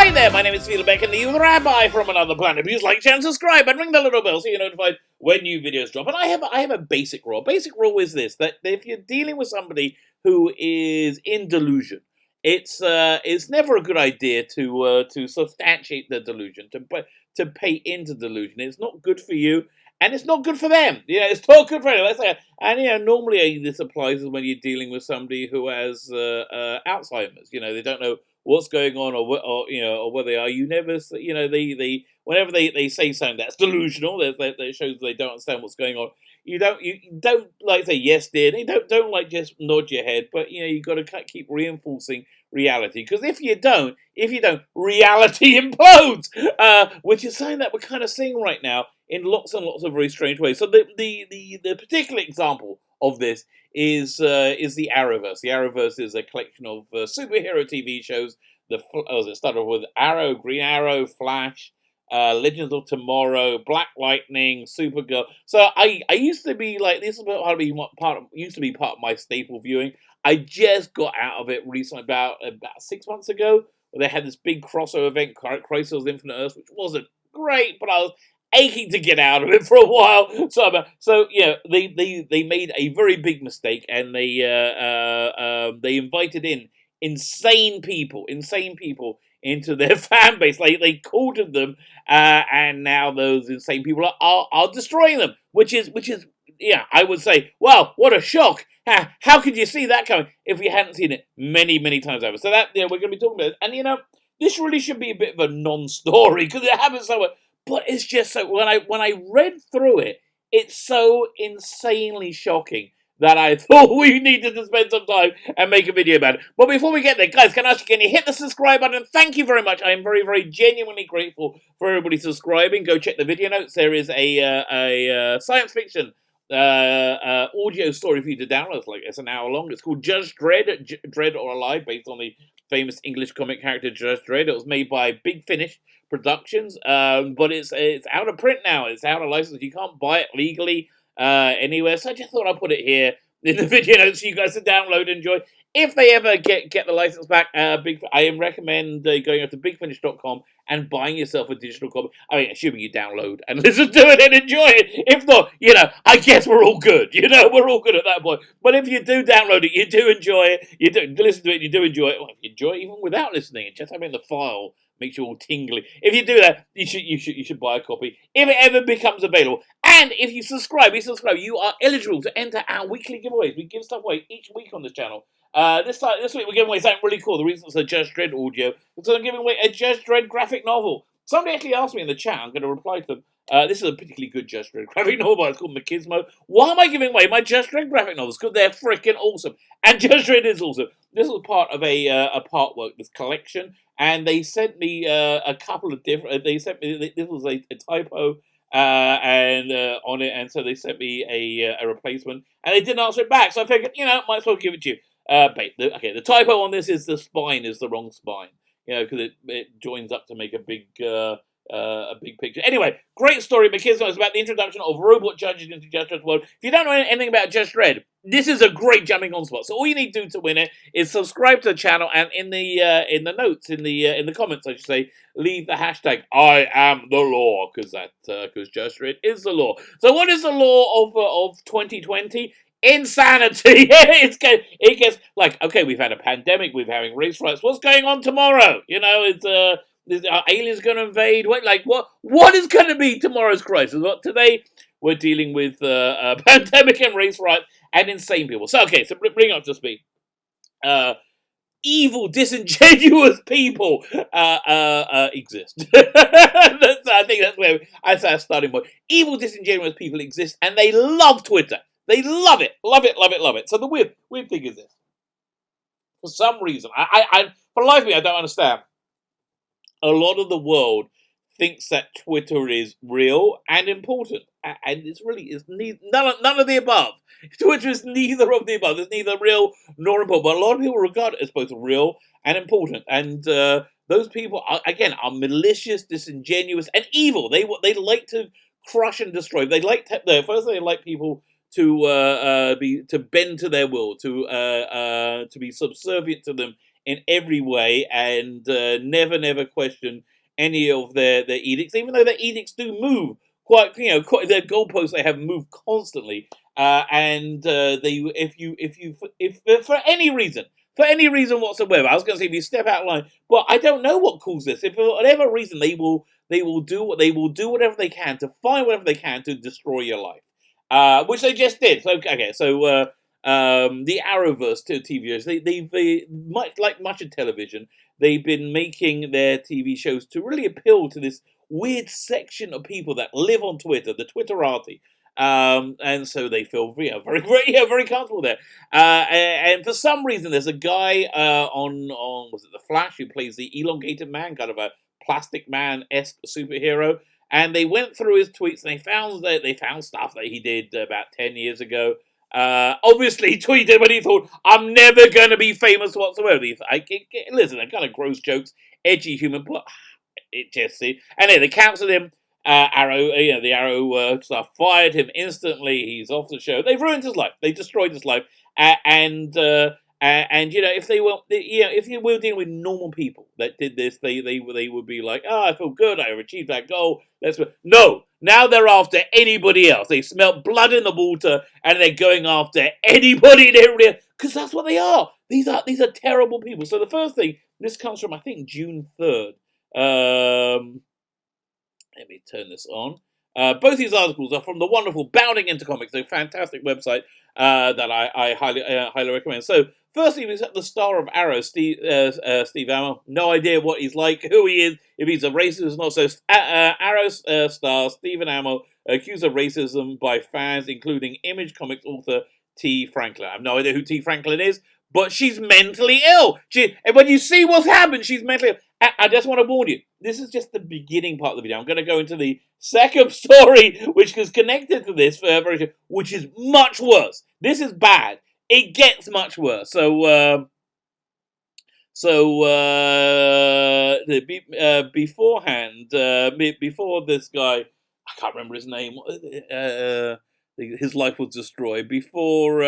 Hi there, my name is Benet and the Rabbi from another planet. Please like, share, and subscribe, and ring the little bell so you're notified when new videos drop. And I have a basic rule. Basic rule is this: that if you're dealing with somebody who is in delusion, it's never a good idea to substantiate the delusion, to pay into delusion. It's not good for you. And it's not good for them. It's not good for anyone. And normally this applies when you're dealing with somebody who has Alzheimer's. They don't know what's going on or where they are. You never, they whenever they say something that's delusional, that shows they don't understand what's going on. You don't like say yes, dear. You don't like just nod your head, but you got to keep reinforcing reality, because if you don't, reality implodes, which is something that we're kind of seeing right now in lots and lots of very strange ways. So the particular example of this is the Arrowverse. The Arrowverse is a collection of superhero TV shows. It started with Arrow, Green Arrow, Flash, Legends of Tomorrow, Black Lightning, Supergirl. So I used to be like, this is used to be part of my staple viewing. I just got out of it recently, about 6 months ago, where they had this big crossover event, Crisis on Infinite Earths, which wasn't great, but I was aching to get out of it for a while. So they made a very big mistake, and they invited in insane people into their fan base. They courted them, and now those insane people are destroying them, which is I would say, wow, what a shock. How could you see that coming if we hadn't seen it many times over? So that we're going to be talking about it. And this really should be a bit of a non-story because it happens so much. But it's just so when I read through it, it's so insanely shocking that I thought we needed to spend some time and make a video about it. But before we get there, guys, can you hit the subscribe button? Thank you very much. I am very genuinely grateful for everybody subscribing. Go check the video notes. There is a science fiction audio story for you to download. It's an hour long. It's called Judge Dredd, Dread or Alive, based on the famous English comic character Judge Dredd. It was made by Big Finish Productions, but it's out of print now. It's out of license. You can't buy it legally anywhere. So I just thought I'd put it here in the video notes so you guys to download and enjoy. If they ever get the license back, I recommend going up to bigfinish.com and buying yourself a digital copy. I mean, assuming you download and listen to it and enjoy it. If not, I guess we're all good. We're all good at that point. But if you do download it, you do enjoy it. You do listen to it, you do enjoy it. Well, if you enjoy it even without listening, it just having the file makes you all tingly. If you do that, you should buy a copy if it ever becomes available. And if you subscribe, you are eligible to enter our weekly giveaways. We give stuff away each week on this channel. This week we're giving away something really cool. The reason it's a Judge Dredd audio is I'm giving away a Judge Dredd graphic novel. Somebody actually asked me in the chat. I'm going to reply to them. This is a particularly good Judge Dredd graphic novel. It's called MECHANISMO. Why am I giving away my Judge Dredd graphic novels? Because they're freaking awesome. And Judge Dredd is awesome. This was part of a partwork, this collection. And they sent me a couple of different... They sent me... This was a typo on it. And so they sent me a replacement. And they didn't answer it back. So I figured, might as well give it to you. The typo on this is the spine is the wrong spine. Because it joins up to make a big picture. Anyway, great story. MECHANISMO is about the introduction of robot judges into Judge Dredd's world. If you don't know anything about Judge Dredd, this is a great jumping on spot. So all you need to do to win it is subscribe to the channel, and in the notes, in the comments, I should say, leave the hashtag I am the law, because Judge Dredd is the law. So what is the law of 2020? Insanity. It gets like, okay, we've had a pandemic, we're having race riots. What's going on tomorrow? Are aliens going to invade? What is going to be tomorrow's crisis? Well, today we're dealing with a pandemic and race riots and insane people. So bring up to speed. Evil, disingenuous people exist. I think that's our starting point. Evil, disingenuous people exist, and they love Twitter. They love it. So the weird thing is this. For some reason, for the life of me, I don't understand. A lot of the world thinks that Twitter is real and important, and it's none of the above. Twitter is neither of the above. It's neither real nor important. But a lot of people regard it as both real and important, and those people are malicious, disingenuous, and evil. They like to crush and destroy. They like people to bend to their will, to be subservient to them in every way, and never question any of their edicts, even though their edicts do move quite, their goalposts they have moved constantly, and they, if for any reason. For any reason whatsoever, I was going to say if you step out of line, but I don't know what caused this. If for whatever reason they will do whatever they can to find whatever they can to destroy your life, which they just did. So the Arrowverse TV shows, they much like much of television, they've been making their TV shows to really appeal to this weird section of people that live on Twitter, the Twitterati. And so they feel very comfortable there. And for some reason, there's a guy on was it The Flash who plays the elongated man, kind of a plastic man-esque superhero. And they went through his tweets and they found stuff that he did about 10 years ago. Obviously, he tweeted when he thought, "I'm never going to be famous whatsoever." Listen, they're kind of gross jokes, edgy humor, but it just see. Anyway, they cancelled him. The Arrow staff fired him instantly. He's off the show. They've ruined his life. They destroyed his life. And if they were, if you were dealing with normal people that did this, they would be like, "Oh, I feel good. I've achieved that goal. No." Now they're after anybody else. They smell blood in the water, and they're going after anybody and everybody else, because that's what they are. These are terrible people. So the first thing, this comes from I think June 3rd. Let me turn this on. Both these articles are from the wonderful Bounding Into Comics, a fantastic website that I highly recommend. So, firstly, we got the star of Arrow, Steve Amell. No idea what he's like, who he is, if he's a racist or not. So, Arrow star Stephen Amell accused of racism by fans, including Image Comics author T. Franklin. I have no idea who T. Franklin is, but she's mentally ill. And when you see what's happened, she's mentally ill. I just want to warn you, this is just the beginning part of the video. I'm going to go into the second story, which is connected to this, which is much worse. This is bad. It gets much worse. Beforehand, before this guy, I can't remember his name, his life was destroyed. Before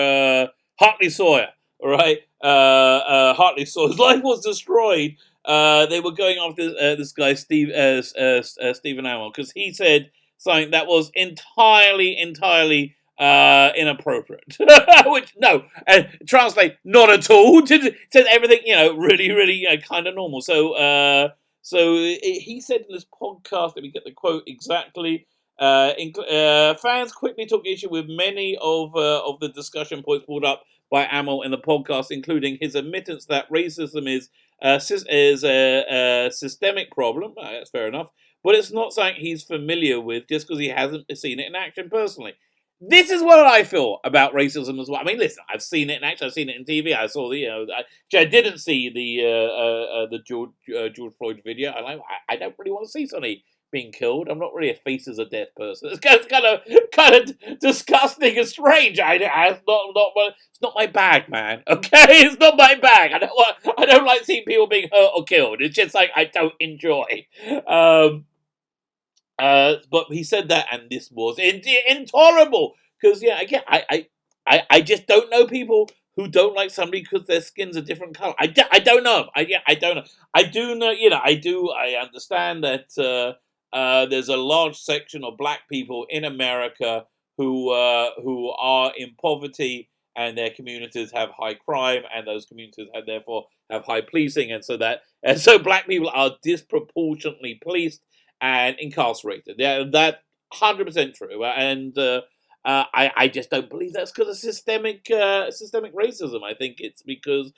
Hartley Sawyer, all right? Hartley Sawyer's life was destroyed. They were going after this guy, Stephen Amell, because he said something that was entirely inappropriate. Which, no, translate, not at all. Said everything, really, kind of normal. So he said in this podcast, let me get the quote exactly. Fans quickly took issue with many of the discussion points brought up by Amell in the podcast, including his admittance that racism is a systemic problem. That's fair enough, but it's not something he's familiar with just because he hasn't seen it in action personally. This is what I feel about racism as well. I mean, listen, I've seen it in action. I've seen it in TV. I saw I didn't see the George Floyd video. I don't really want to see somebody being killed. I'm not really a faces of death person. It's kind of disgusting and strange. It's not my bag, man. Okay, it's not my bag. I don't like seeing people being hurt or killed. It's just like I don't enjoy. But he said that, and this was intolerable. Because again, I just don't know people who don't like somebody because their skin's a different color. I don't know. I don't know. I do know. I understand that there's a large section of black people in America who are in poverty, and their communities have high crime, and those communities therefore have high policing, and so black people are disproportionately policed and incarcerated. Yeah, that's 100% true, and I just don't believe that's because of systemic racism. I think it's because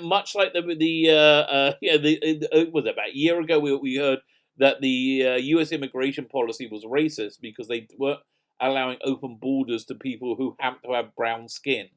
much like was it about a year ago we heard that the U.S. immigration policy was racist because they weren't allowing open borders to people who happen to have brown skin.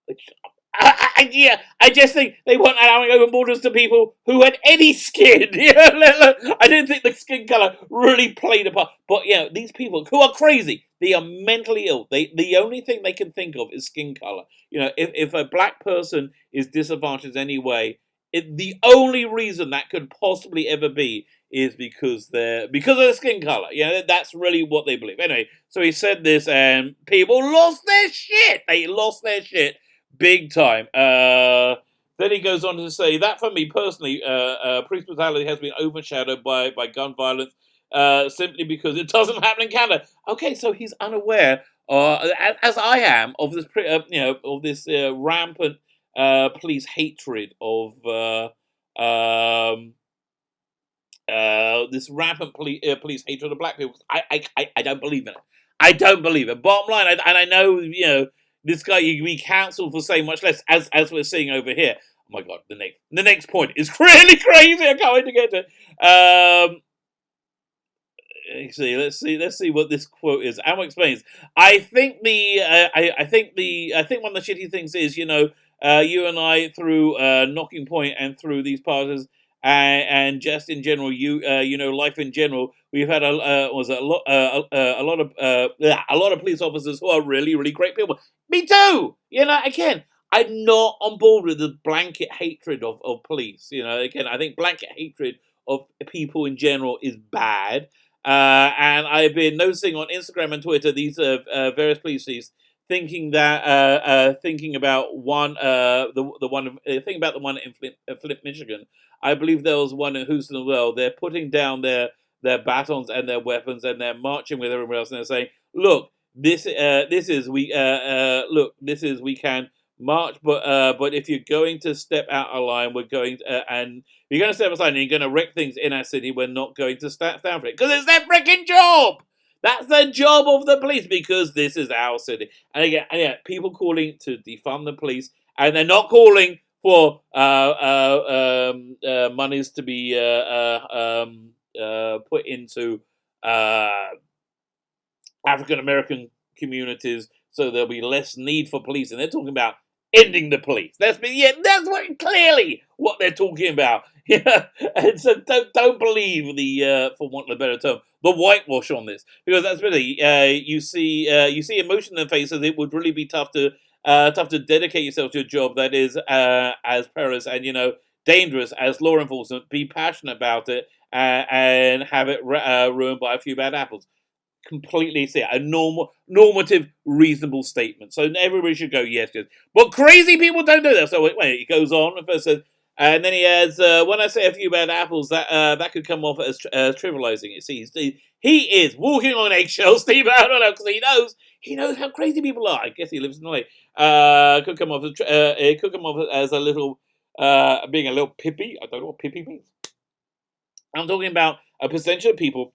Which, I just think they weren't allowing open borders to people who had any skin. I didn't think the skin color really played a part. But these people who are crazy, they are mentally ill. The only thing they can think of is skin color. If a black person is disadvantaged anyway, the only reason that could possibly ever be is because of their skin color. That's really what they believe. Anyway, so he said this, and people lost their shit. They lost their shit big time. Then he goes on to say that for me personally, police brutality has been overshadowed by gun violence simply because it doesn't happen in Canada. Okay, so he's unaware, as I am, of this, of this rampant police hatred of this rampant police hatred of black people. I don't believe in it. I don't believe it. Bottom line, and I know this guy you be cancelled for saying much less, as we're seeing over here. Oh my god, the next point is really crazy. I can't wait to get to it. Let's see what this quote is. Ammo explains. I think I think one of the shitty things is, you and I through Knocking Point and through these parties and just in general, life in general, we've had a lot of police officers who are really really great people. Me too. Again, I'm not on board with the blanket hatred of police. Again, I think blanket hatred of people in general is bad. And I've been noticing on Instagram and Twitter these various police chiefs thinking about one the one thinking about the one in Flint, Michigan. I believe there was one in Houston as well. They're putting down their batons and their weapons, and they're marching with everyone else, and they're saying, "Look, this is we can march, but if you're going to step out of line, we're going and." You're going to step aside and you're going to wreck things in our city. We're not going to stand for it. Because it's their freaking job! That's the job of the police because this is our city. And again, people calling to defund the police and they're not calling for monies to be put into African American communities so there'll be less need for police. And they're talking about ending the police. That's clearly what they're talking about. And so don't believe the for want of a better term, the whitewash on this, because that's really you see emotion in their faces. It would really be tough to dedicate yourself to a job that is as perilous and dangerous as law enforcement. Be passionate about it and have it ruined by a few bad apples. Completely see a normative, reasonable statement. So everybody should go yes. But crazy people don't do that. So wait, he goes on and first says, and then he adds, when I say a few bad apples, that could come off as trivializing it. See, he is walking on eggshells, Steve. I don't know, because he knows how crazy people are. I guess he lives in LA. It could come off as a little being a little pippy. I don't know what pippy means. I'm talking about a percentage of people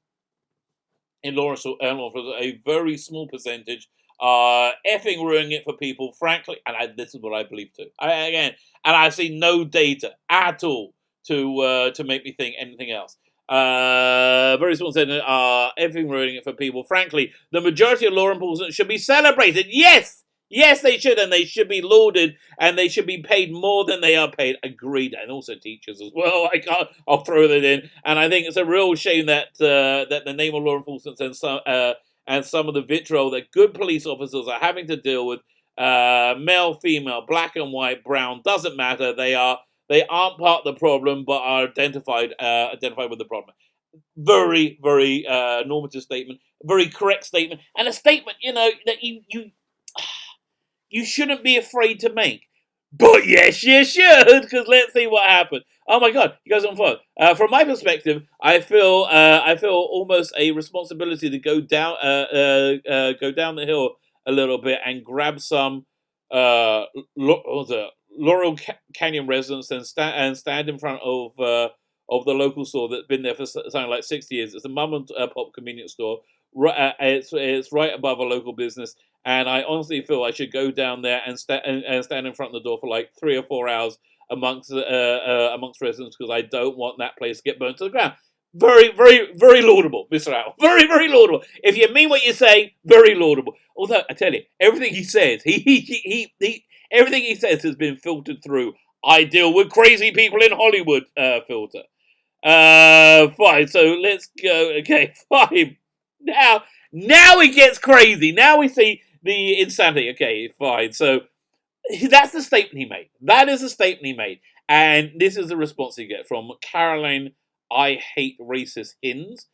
in law enforcement, a very small percentage, effing ruining it for people, frankly, and this is what I believe too. And I see no data at all to make me think anything else. Very small percentage effing ruining it for people, frankly. The majority of law enforcement should be celebrated. Yes, they should, and they should be lauded, and they should be paid more than they are paid. Agreed, and also teachers as well. I'll throw that in, and I think it's a real shame that that the name of law enforcement and some of the vitriol that good police officers are having to deal with, male, female, black and white, brown, doesn't matter. They aren't part of the problem, but are identified with the problem. Very, very normative statement, very correct statement, and a statement that you shouldn't be afraid to make. But yes, you should, because let's see what happened. Oh my God, he goes on further. From my perspective, I feel almost a responsibility to go down the hill a little bit and grab some Laurel Canyon residents and stand in front of the local store that's been there for something like 60 years. It's a mum and pop convenience store. It's right above a local business. And I honestly feel I should go down there and stand in front of the door for like 3 or 4 hours amongst residents because I don't want that place to get burnt to the ground. Very, very, very laudable, Mr. Owl. Very, very laudable. If you mean what you're saying, very laudable. Although I tell you, everything he says, everything he says has been filtered through. I deal with crazy people in Hollywood filter. Fine. So let's go. Okay, fine. Now it gets crazy. Now we see the insanity. Okay, fine. So that's the statement he made. That is the statement he made. And this is the response he gets from Caroline, I hate racist hins.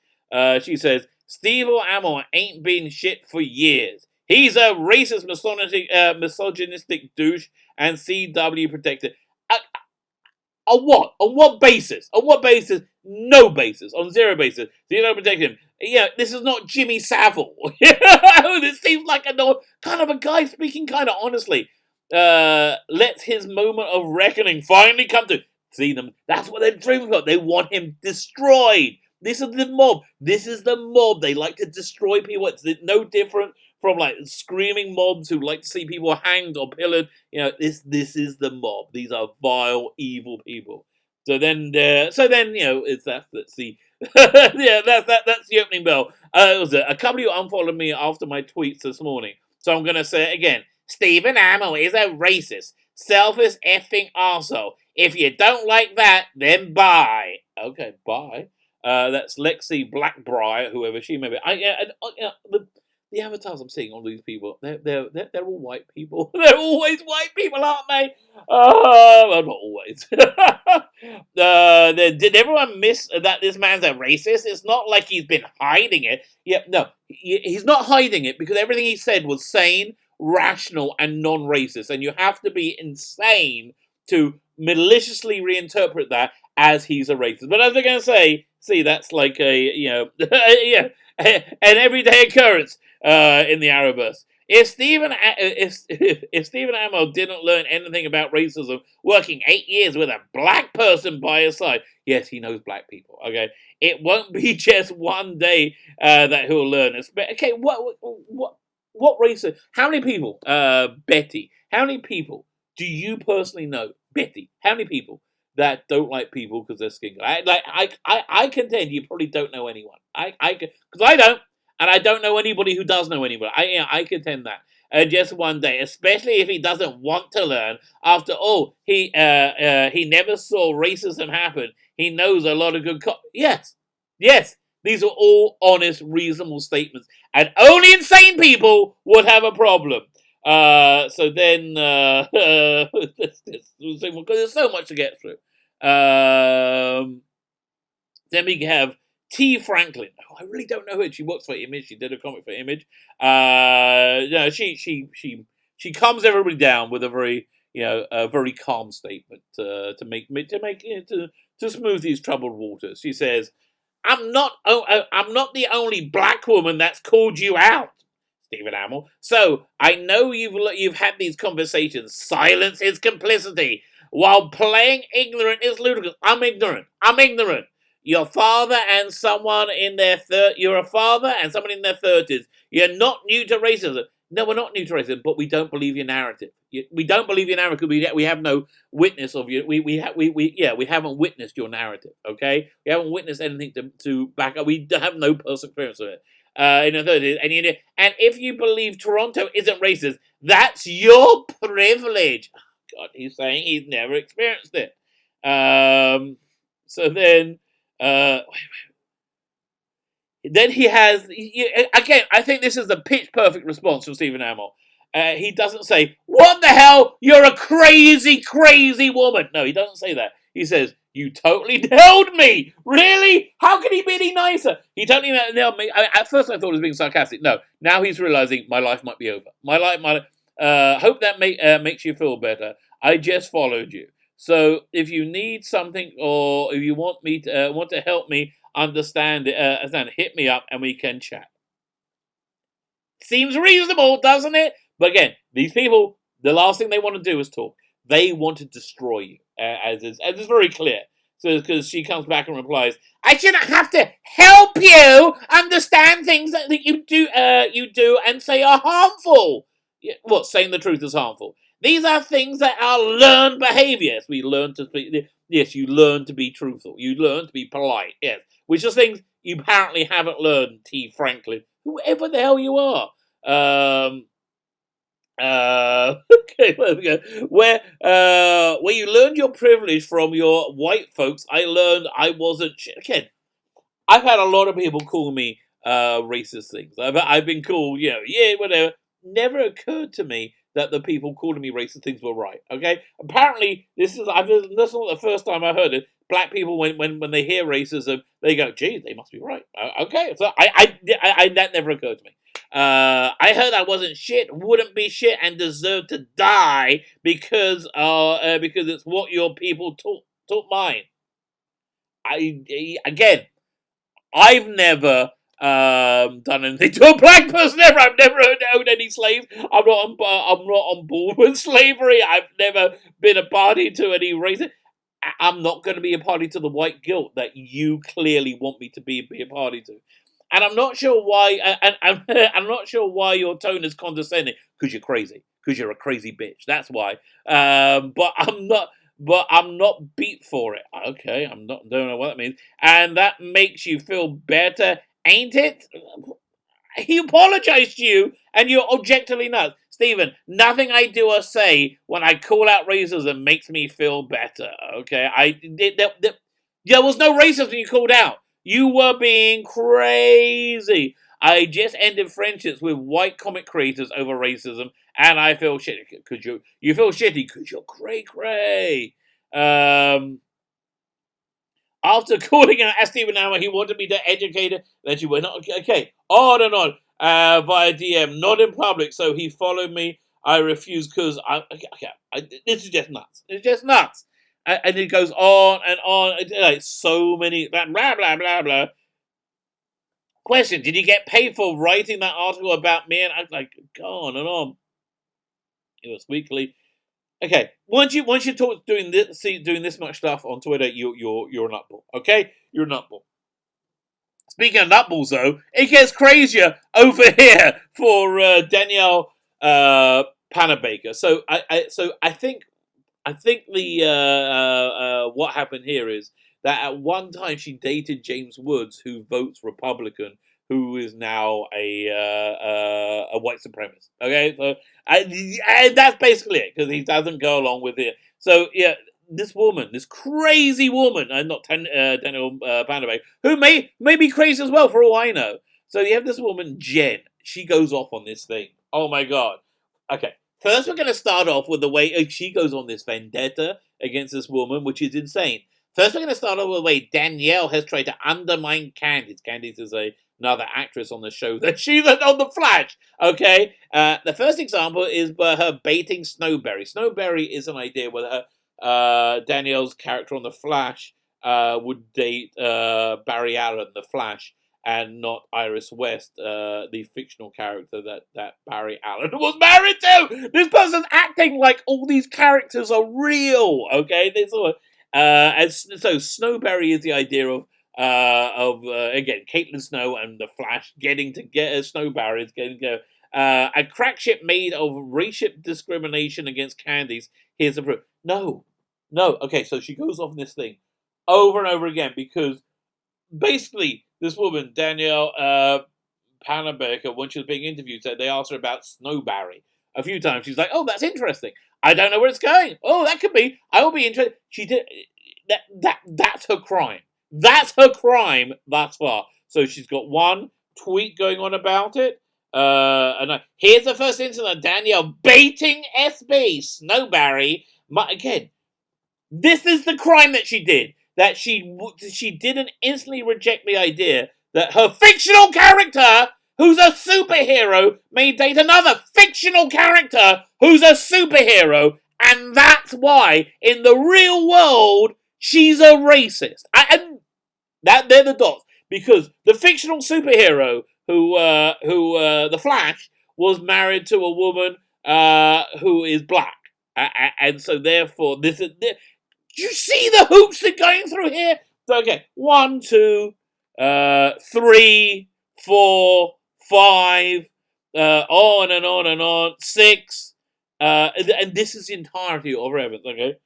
She says, Steve Amell ain't been shit for years. He's a racist, misogynistic douche and CW protector. On what? On what basis? On what basis? No basis. On zero basis. So you don't protect him. Yeah, this is not Jimmy Savile. This seems like kind of a guy speaking kind of honestly. Let his moment of reckoning finally come to see them. That's what they're dreaming of. They want him destroyed. This is the mob. This is the mob. They like to destroy people. It's no different from like screaming mobs who like to see people hanged or pillared. This is the mob. These are vile, evil people. So then, it's that's the yeah, that's the opening bell. It was a couple of you unfollowed me after my tweets this morning, so I'm gonna say it again. Stephen Amell is a racist, selfish effing arsehole. If you don't like that, then bye. Okay, bye. That's Lexi Blackbriar, whoever she may be. The avatars I'm seeing on these people, they're all white people. They're always white people, aren't they? Well, not always. Did everyone miss that this man's a racist? It's not like he's been hiding it. Yeah, no, he's not hiding it because everything he said was sane, rational, and non-racist. And you have to be insane to maliciously reinterpret that as he's a racist. But as they're going to say, see, that's like an everyday occurrence in the Arrowverse. If Stephen Amell didn't learn anything about racism working 8 years with a black person by his side, yes, he knows black people. Okay, it won't be just one day that he'll learn. Okay, what racism? How many people, Betty? How many people do you personally know, Betty? How many people that don't like people because they're skin color? I contend you probably don't know anyone. Because I don't. And I don't know anybody who does know anybody. I contend that. Just one day, especially if he doesn't want to learn. After all, he never saw racism happen. He knows a lot of good Yes. These are all honest, reasonable statements. And only insane people would have a problem. So then, because there's so much to get through. Then we have T. Franklin. Oh, I really don't know her. She works for Image. She did a comic for Image. She calms everybody down with a very calm statement to smooth these troubled waters. She says, I'm not the only black woman that's called you out, Stephen Amell. So I know you've had these conversations. Silence is complicity, while playing ignorant is ludicrous. I'm ignorant. You're a father and someone in their 30s. You're not new to racism. No, we're not new to racism, but we don't believe your narrative. We don't believe your narrative because we have no witness of you. We haven't witnessed your narrative. Okay, we haven't witnessed anything to back up. We have no personal experience of it. In the 30s, and if you believe Toronto isn't racist, that's your privilege. Oh, God, he's saying he's never experienced it. So then. Then he has again. I think this is the pitch perfect response from Stephen Amell. He doesn't say, "What the hell? You're a crazy, crazy woman." No, he doesn't say that. He says, "You totally nailed me." Really? How can he be any nicer? He totally nailed me. At first, I thought he was being sarcastic. No, now he's realizing my life might be over. My life. Hope that makes you feel better. I just followed you. So if you need something or if you want to help me understand it, hit me up and we can chat. Seems reasonable, doesn't it? But again, these people, the last thing they want to do is talk. They want to destroy you, as is very clear. So because she comes back and replies, "I shouldn't have to help you understand things that you do and say are harmful." What, saying the truth is harmful? These are things that are learned behaviors. We learn to speak. Yes, you learn to be truthful. You learn to be polite. Yes, which are things you apparently haven't learned, T. Franklin, whoever the hell you are. Okay, where we go? Where you learned your privilege from your white folks. I learned I wasn't. Again, I've had a lot of people call me racist things. I've been called, whatever. Never occurred to me that the people calling me racist things were right. Okay, apparently this is not the first time I heard it. Black people, when they hear racism, they go, "Geez, they must be right." Okay, so I that never occurred to me. I heard I wasn't shit, wouldn't be shit, and deserved to die because it's what your people Took mine. Again, I've never done anything to a black person ever. I've never owned any slaves. I'm not on board with slavery. I've never been a party to any racism. I'm not going to be a party to the white guilt that you clearly want me to be a party to. And I'm not sure why. And I'm not sure why your tone is condescending. Because you're crazy. Because you're a crazy bitch. That's why. But I'm not. But I'm not beat for it. Okay, don't know what that means. And that makes you feel better, ain't it? He apologized to you, and you're objectively nuts. Stephen, nothing I do or say when I call out racism makes me feel better. Okay, there was no racism when you called out. You were being crazy. I just ended friendships with white comic creators over racism, and I feel shitty because you feel shitty because you're cray. After calling out Stephen Hammer, he wanted me to educate her that you were not okay. On and on via DM, not in public. So he followed me. I refused because this is just nuts. It's just nuts. And it goes on and on. Like so many blah blah blah blah. Question: did you get paid for writing that article about me? And I'm like, go on and on. It was weekly. Okay, once you talk doing this much stuff on Twitter, you're a nutball. Okay, you're a nutball. Speaking of nutballs, though, it gets crazier over here for Danielle Panabaker. So I think the what happened here is that at one time she dated James Woods, who votes Republican, who is now a white supremacist. Okay, so that's basically it because he doesn't go along with it. So yeah, this woman, this crazy woman, not Daniel Vanderbeek, who may be crazy as well for all I know. So you have this woman Jen. She goes off on this thing. Oh my god. Okay. First, we're going to start off with the way she goes on this vendetta against this woman, which is insane. First, we're going to start off with the way Danielle has tried to undermine Candice. Candice is another actress on the show that she's on The Flash. Okay? The first example is her baiting Snowberry. Snowberry is an idea whether Danielle's character on The Flash would date Barry Allen, The Flash, and not Iris West, the fictional character that Barry Allen was married to. This person's acting like all these characters are real. Okay, and so Snowberry is the idea of again Caitlin Snow and the Flash getting together. Snowberry is getting together. A crack ship made of racial discrimination against Candice. Here's the proof. No. Okay, so she goes off on this thing over and over again because basically this woman, Danielle Panabaker, when she was being interviewed, said they asked her about Snowberry a few times. She's like, "Oh, that's interesting. I don't know where it's going. Oh, that could be. I will be interested." She did that's her crime. That's her crime thus far. So she's got one tweet going on about it. Here's the first incident: Danielle baiting SB Snowberry. Again, this is the crime that she did. That she didn't instantly reject the idea that her fictional character, who's a superhero, may date another fictional character who's a superhero, and that's why, in the real world, she's a racist. And they're the dots. Because the fictional superhero who the Flash, was married to a woman who is black. And so therefore, this is... You see the hoops they're going through here? Okay, 1, 2, 3, 4, 5, on and on and on, 6, and this is the entirety of Evans. Okay,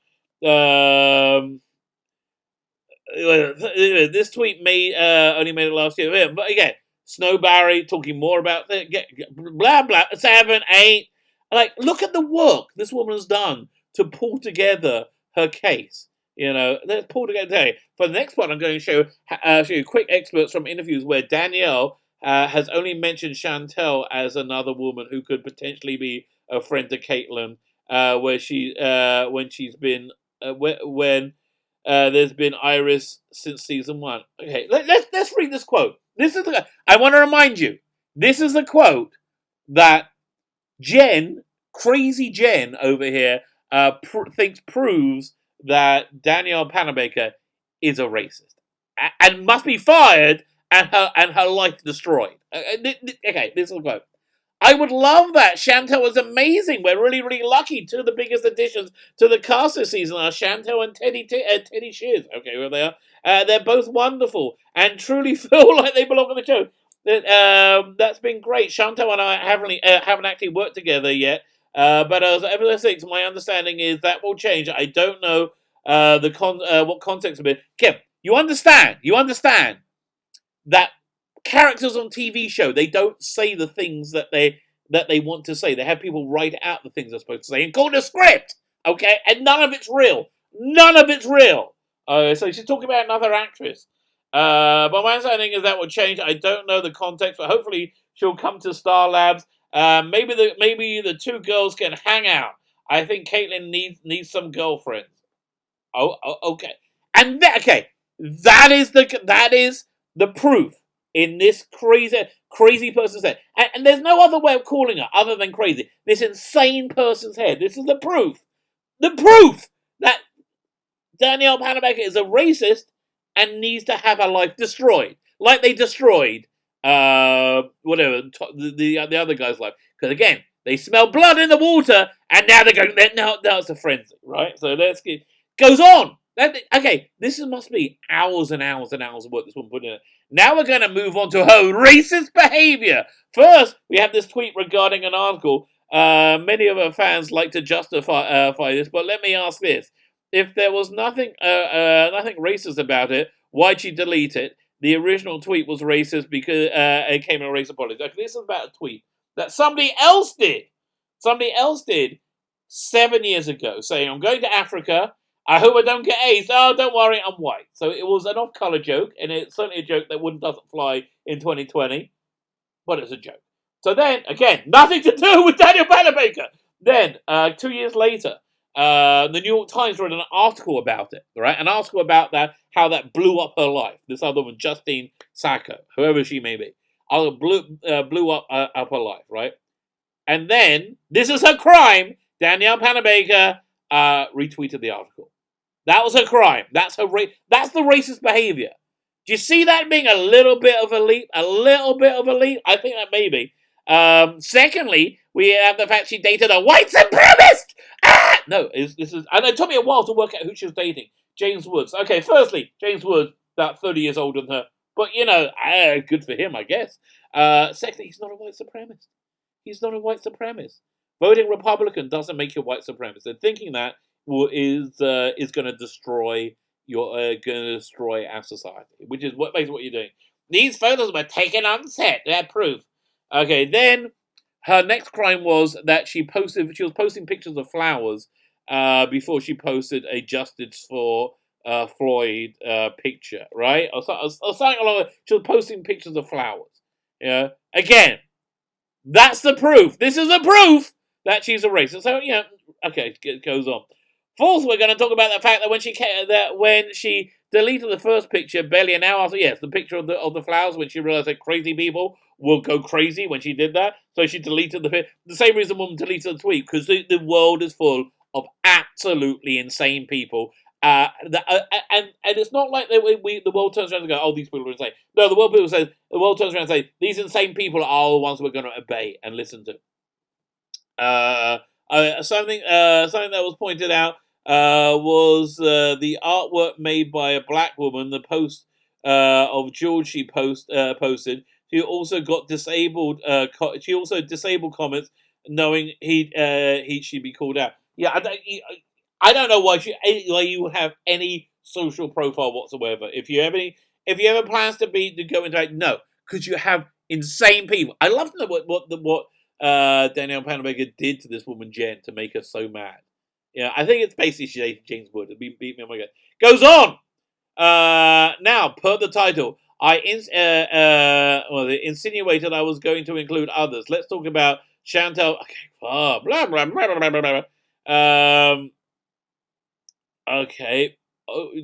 this tweet only made it last year, but again, Snowberry talking more about blah blah 7, 8. Like, look at the work this woman has done to pull together her case. Let's pull together. For the next part, I'm going to show you quick excerpts from interviews where Danielle has only mentioned Chantel as another woman who could potentially be a friend to Caitlin, when there's been Iris since season 1. Okay, let's read this quote. I want to remind you, this is a quote that Jen, crazy Jen over here, thinks proves that Danielle Panabaker is a racist and must be fired and her life destroyed. Okay, this will go. I would love that. Chantel was amazing. We're really, really lucky. Two of the biggest additions to the cast this season are Chantel and Teddy Shears. Okay, where they are. They're both wonderful and truly feel like they belong on the show. That's been great. Chantel and I haven't actually worked together yet. But as episode 6, my understanding is that will change. I don't know what context of it. Kim, you understand that characters on TV show, they don't say the things that they want to say. They have people write out the things they're supposed to say and call the script. Okay, and none of it's real. None of it's real. So she's talking about another actress. But my understanding is that will change. I don't know the context, but hopefully she'll come to Star Labs. Maybe the two girls can hang out. I think Caitlin needs some girlfriends. Oh, okay. And that is the proof in this crazy person's head. And there's no other way of calling her other than crazy. This insane person's head. This is the proof. The proof that Danielle Panabaker is a racist and needs to have her life destroyed. Like they destroyed the other guy's life. Because again, they smell blood in the water and now they're going, now it's a frenzy, right? So let's get goes on. This must be hours and hours and hours of work this woman put in it. Now we're going to move on to her racist behavior. First, we have this tweet regarding an article. Many of her fans like to justify this, but let me ask this. If there was nothing racist about it, why'd she delete it? The original tweet was racist because it came in a racist apology. Okay, this is about a tweet that somebody else did. Somebody else did 7 years ago, saying, I'm going to Africa. I hope I don't get AIDS. Oh, don't worry, I'm white. So it was an off-color joke, and it's certainly a joke that doesn't fly in 2020, but it's a joke. So then, again, nothing to do with Danielle Panabaker. Then, 2 years later, the New York Times wrote an article about it, right? An article about how that blew up her life. This other woman, Justine Sacco, whoever she may be, blew up her life, right? And then, this is her crime. Danielle Panabaker retweeted the article. That was her crime. That's that's the racist behavior. Do you see that being a little bit of a leap? A little bit of a leap? I think that may be. Secondly, we have the fact she dated a white supremacist. No, this is, and it took me a while to work out who she was dating. James Woods. Okay, firstly, James Woods, about 30 years older than her, but good for him, I guess. Secondly, he's not a white supremacist. He's not a white supremacist. Voting Republican doesn't make you a white supremacist. And thinking that is going to destroy our society, which is what you're doing. These photos were taken on set. They're proof. Okay, then her next crime was that she was posting pictures of flowers before she posted a Justice for Floyd picture, right? Or something along. She was posting pictures of flowers. Yeah. Again, that's the proof. This is the proof that she's a racist. So okay, it goes on. Fourth, we're going to talk about the fact that when she deleted the first picture barely an hour after, yes, the picture of the flowers, when she realized that crazy people will go crazy when she did that, so she deleted the same reason woman deleted the tweet, because the world is full of absolutely insane people. And it's not like the world turns around and go, oh, these people are insane. No, the world turns around and say, these insane people are the ones we're going to obey and listen to. Something that was pointed out was the artwork made by a black woman. The post of George she posted. She also got disabled. She also disabled comments, knowing she'd be called out. Yeah, I don't know why you would have any social profile whatsoever. If you have plans to go into it, no, because you have insane people. I love to know what Danielle Panabaker did to this woman Jen to make her so mad. Yeah, I think it's basically she dated James Wood. Beat me on my god. Goes on. Now, per the title, they insinuated I was going to include others. Let's talk about Chantel. Okay, blah blah blah blah blah blah blah. Okay,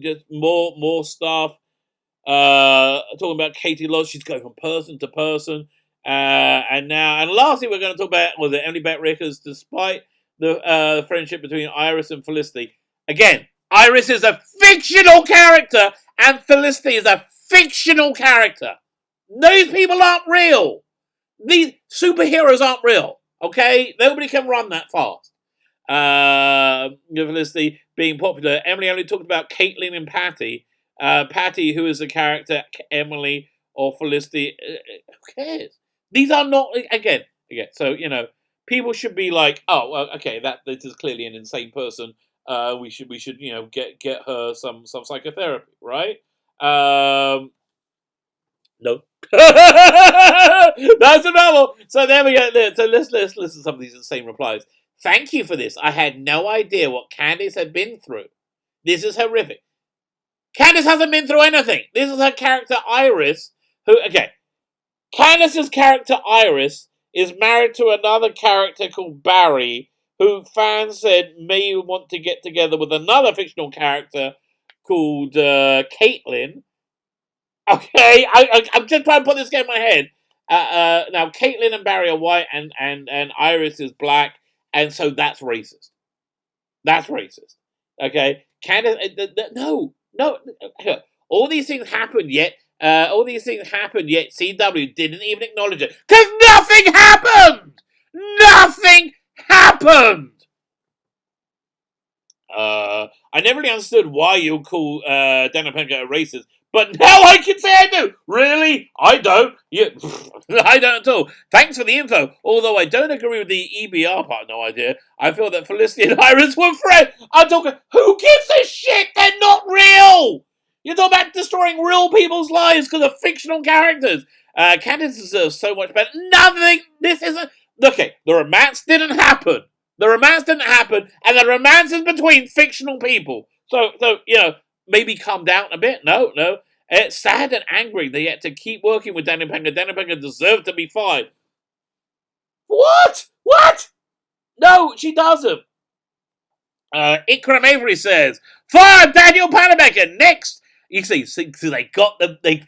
just more stuff. Talking about Katie Lodge, she's going from person to person. And lastly, we're going to talk about Emily Beck Rickers, despite the friendship between Iris and Felicity. Again, Iris is a fictional character, and Felicity is a fictional character. These people aren't real. These superheroes aren't real. Okay? Nobody can run that fast. Felicity being popular. Emily only talked about Caitlin and Patty. Patty, who is the character, Emily or Felicity. Who cares? These are not, again. So, people should be like, oh, well, okay, this is clearly an insane person. We should, get her some psychotherapy, right? No. That's a novel. So there we go. So let's listen to some of these insane replies. Thank you for this. I had no idea what Candice had been through. This is horrific. Candice hasn't been through anything. This is her character Iris, Candice's character Iris is married to another character called Barry, who fans said may want to get together with another fictional character called Caitlin. Okay, I'm just trying to put this game in my head. Now, Caitlin and Barry are white, and Iris is black, and so that's racist. That's racist. Okay, Candice, no. All these things happened, yet CW didn't even acknowledge it because nothing happened. Nothing happened. I never really understood why you call Daniel Penka a racist. But now I can say I do. Really? I don't. Yeah, I don't at all. Thanks for the info. Although I don't agree with the EBR part, no idea. I feel that Felicity and Iris were friends. I'm talking, who gives a shit? They're not real. You're talking about destroying real people's lives because of fictional characters. Candice deserves so much better. Nothing. This isn't. Okay, the romance didn't happen. And the romance is between fictional people. So maybe calm down a bit. No. It's sad and angry they had to keep working with Daniel Penka. Daniel Penka deserved to be fired. What? No, she doesn't. Ikram Avery says, fire Daniel Penka next. You see, they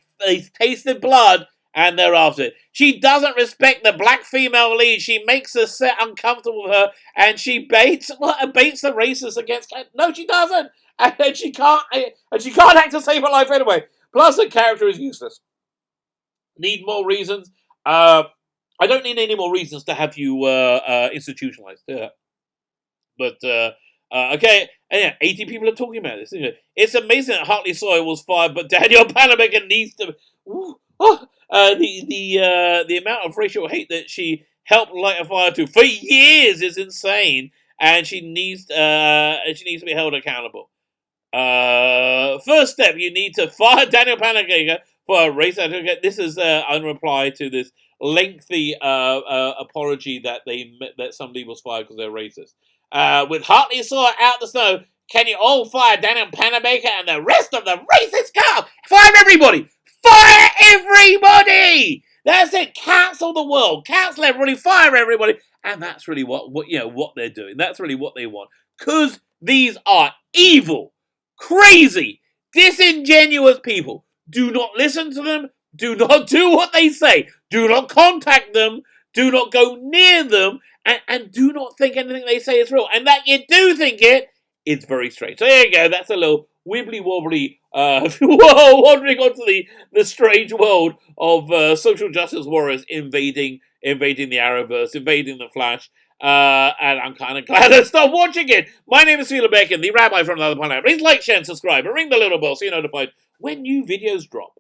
tasted blood and they're after it. She doesn't respect the black female lead. She makes the set uncomfortable with her, and she baits the racists against. No, she doesn't. And she can't act to save her life anyway. Plus, the character is useless. Need more reasons? I don't need any more reasons to have you institutionalized. Yeah. But okay, and yeah, 80 people are talking about this. It's amazing that Hartley Sawyer was fired, but Daniel Panabaker needs to. The amount of racial hate that she helped light a fire to for years is insane, and she needs to be held accountable. First step, you need to fire Daniel Panabaker for a race certificate. This is in reply to this lengthy apology that somebody was fired because they're racist. With Hartley Sawyer out the snow, can you all fire Daniel Panabaker and the rest of the racist cast? Fire everybody! Fire everybody! That's it. Cancel the world. Cancel everybody. Fire everybody. And that's really what they're doing. That's really what they want. Because these are evil, crazy, disingenuous people. Do not listen to them. Do not do what they say. Do not contact them. Do not go near them. And do not think anything they say is real. And that you do think it's very strange. So there you go. That's a little wibbly-wobbly wandering onto the strange world of social justice warriors invading the Arrowverse, invading the Flash. And I'm kind of glad I stopped watching it. My name is Sheila Bacon, the Rabbi from Another Planet. Please like, share, and subscribe, and ring the little bell so you're notified when new videos drop.